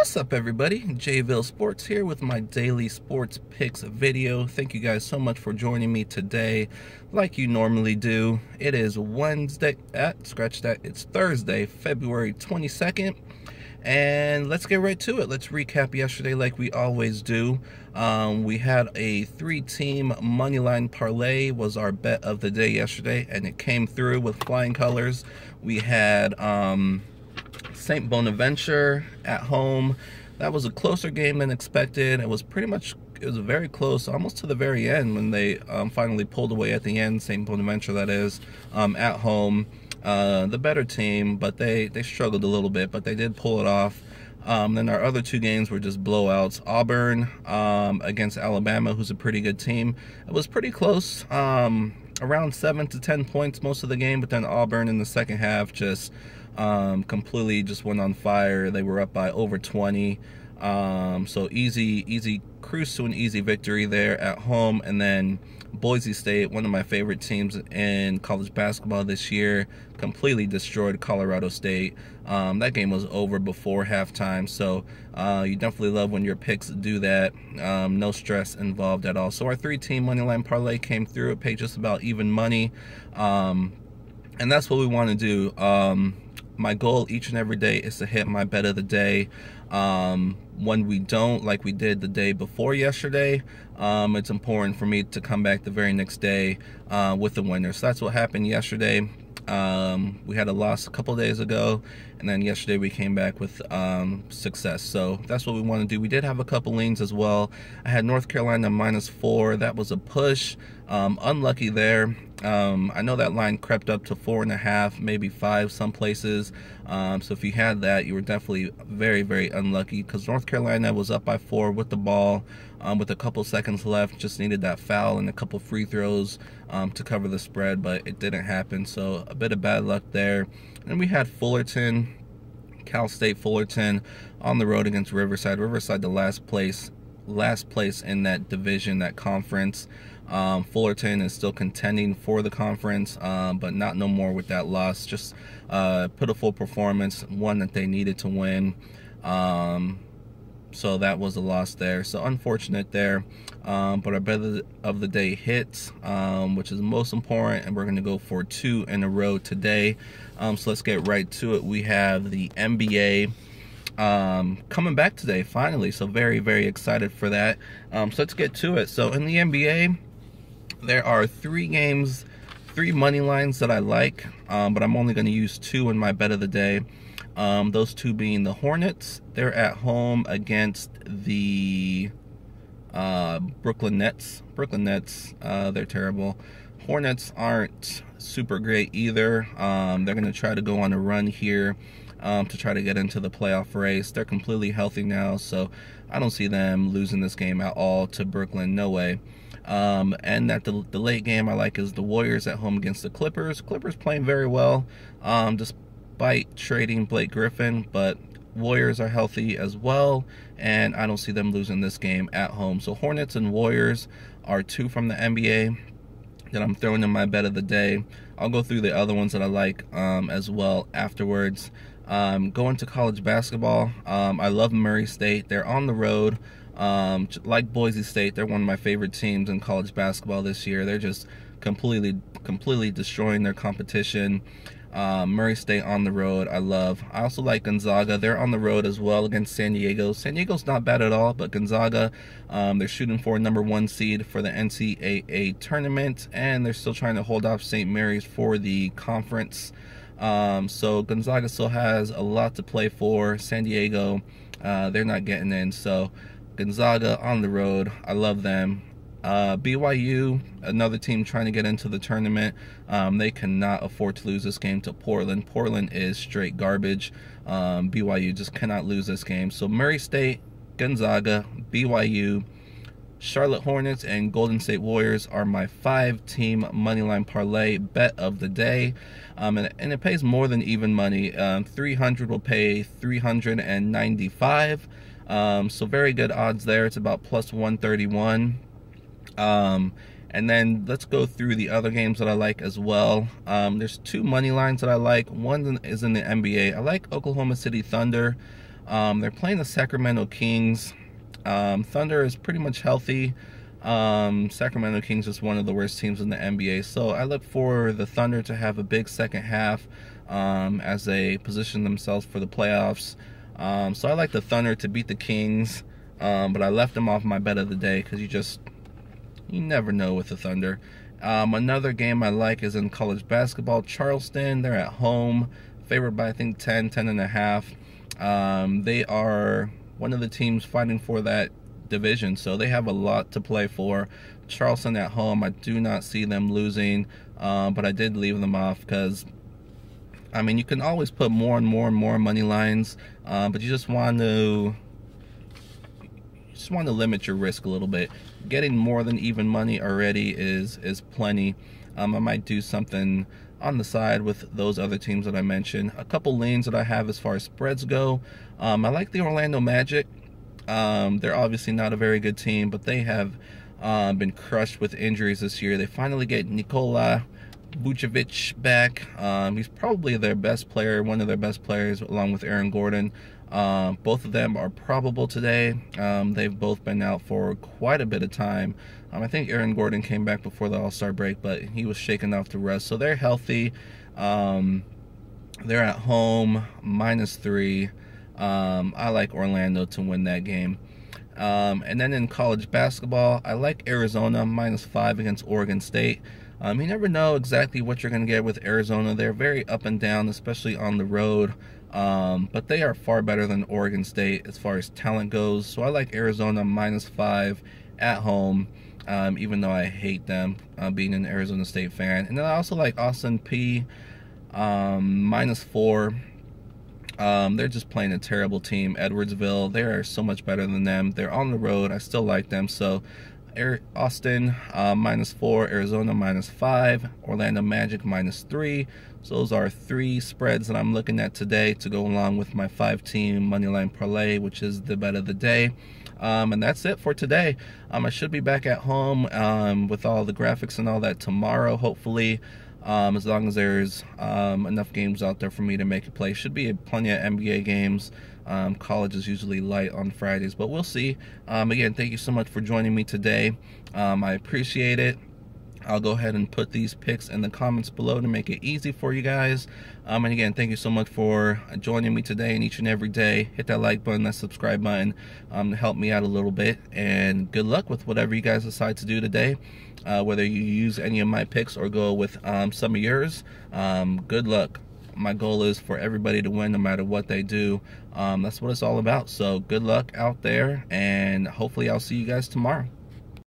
What's up, everybody? JVille Sports here with my daily sports picks video. Thank you guys so much for joining me today like you normally do. It is Wednesday, scratch that, it's Thursday, February 22nd. And let's get right to it. Let's recap yesterday like we always do. We had a 3-team moneyline parlay was our bet of the day yesterday, and it came through with flying colors. We had St. Bonaventure at home. That was a closer game than expected. It was very close, almost to the very end when they finally pulled away at the end. St. Bonaventure, that is, at home. The better team, but they struggled a little bit, but they did pull it off. Then our other two games were just blowouts. Auburn against Alabama, who's a pretty good team. It was pretty close, around 7 to 10 points most of the game, but then Auburn in the second half just completely just went on fire. They were up by over 20. So easy cruise to an easy victory there at home. And then Boise State, one of my favorite teams in college basketball this year, completely destroyed Colorado State. That game was over before halftime, so you definitely love when your picks do that. No stress involved at all. So our 3-team moneyline parlay came through. It paid just about even money, and that's what we want to do. My goal each and every day is to hit my bet of the day. When we don't, like we did the day before yesterday, it's important for me to come back the very next day with the winner. So that's what happened yesterday. We had a loss a couple days ago, and then yesterday we came back with success. So that's what we want to do. We did have a couple leans as well. I had North Carolina -4. That was a push. Unlucky there. I know that line crept up to 4.5, maybe 5 some places. So if you had that, you were definitely very unlucky, because North Carolina was up by 4 with the ball, with a couple seconds left. Just needed that foul and a couple free throws to cover the spread, but it didn't happen. So a bit of bad luck there. And we had Fullerton, Cal State Fullerton, on the road against Riverside. Riverside, the last place in that division, that conference. Fullerton is still contending for the conference, but not no more with that loss. Just put a full performance, one that they needed to win. So that was a loss there. So unfortunate there. But our bet of the day hits, which is most important, and we're going to go for 2 in a row today. So let's get right to it. We have the NBA coming back today, finally. So very excited for that. So let's get to it. So in the NBA, there are 3 games, 3 money lines that I like, but I'm only going to use 2 in my bet of the day. Those 2 being the Hornets. They're at home against the Brooklyn Nets. They're terrible. Hornets aren't super great either. They're going to try to go on a run here to try to get into the playoff race. They're completely healthy now, so I don't see them losing this game at all to Brooklyn. No way. And at the late game I like is the Warriors at home against the Clippers. Clippers playing very well, despite trading Blake Griffin, but Warriors are healthy as well, and I don't see them losing this game at home. So Hornets and Warriors are 2 from the NBA that I'm throwing in my bet of the day. I'll go through the other ones that I like as well afterwards. Going to college basketball, I love Murray State. They're on the road. Like Boise State, they're one of my favorite teams in college basketball this year. They're just completely destroying their competition. Murray State on the road, I love. I also like Gonzaga. They're on the road as well against San Diego. San Diego's not bad at all, but Gonzaga, they're shooting for a #1 seed for the NCAA tournament, and they're still trying to hold off St. Mary's for the conference. So Gonzaga still has a lot to play for. San Diego, they're not getting in. So Gonzaga on the road, I love them. BYU, another team trying to get into the tournament. They cannot afford to lose this game to Portland. Portland is straight garbage. BYU just cannot lose this game. So Murray State, Gonzaga, BYU, Charlotte Hornets, and Golden State Warriors are my 5-team moneyline parlay bet of the day. And it pays more than even money. 300 will pay 395. So very good odds there. It's about plus 131. And then let's go through the other games that I like as well. There's 2 money lines that I like. One is in the NBA. I like Oklahoma City Thunder. They're playing the Sacramento Kings. Thunder is pretty much healthy. Sacramento Kings is one of the worst teams in the NBA, so I look for the Thunder to have a big second half as they position themselves for the playoffs. So I like the Thunder to beat the Kings, but I left them off my bet of the day because you never know with the Thunder. Another game I like is in college basketball. Charleston, they're at home, favored by I think 10.5. They are one of the teams fighting for that division, so they have a lot to play for. Charleston at home, I do not see them losing, but I did leave them off because, I mean, you can always put more and more and more money lines, but you just want to limit your risk a little bit. Getting more than even money already is plenty. I might do something on the side with those other teams that I mentioned. A couple lanes that I have as far as spreads go. I like the Orlando Magic. They're obviously not a very good team, but they have been crushed with injuries this year. They finally get Nikola Vucevic back. He's probably their best player, one of their best players, along with Aaron Gordon. Both of them are probable today. They've both been out for quite a bit of time. I think Aaron Gordon came back before the All-Star break, but he was shaken off to rest, so they're healthy. They're at home, -3. I like Orlando to win that game. And then in college basketball, I like Arizona -5 against Oregon State. You never know exactly what you're going to get with Arizona. They're very up and down, especially on the road. But they are far better than Oregon State as far as talent goes. So I like Arizona -5 at home, even though I hate them, being an Arizona State fan. And then I also like Austin P -4. They're just playing a terrible team. Edwardsville, they are so much better than them. They're on the road. I still like them. So Austin -4, Arizona -5, Orlando Magic -3. So those are 3 spreads that I'm looking at today to go along with my 5-team moneyline parlay, which is the bet of the day. And that's it for today. I should be back at home with all the graphics and all that tomorrow, hopefully. As long as there's enough games out there for me to make a play. Should be plenty of NBA games. College is usually light on Fridays, but we'll see. Again, thank you so much for joining me today. I appreciate it. I'll go ahead and put these picks in the comments below to make it easy for you guys. And again, thank you so much for joining me today and each and every day. Hit that like button, that subscribe button to help me out a little bit. And good luck with whatever you guys decide to do today. Whether you use any of my picks or go with some of yours, good luck. My goal is for everybody to win no matter what they do. That's what it's all about. So good luck out there, and hopefully I'll see you guys tomorrow.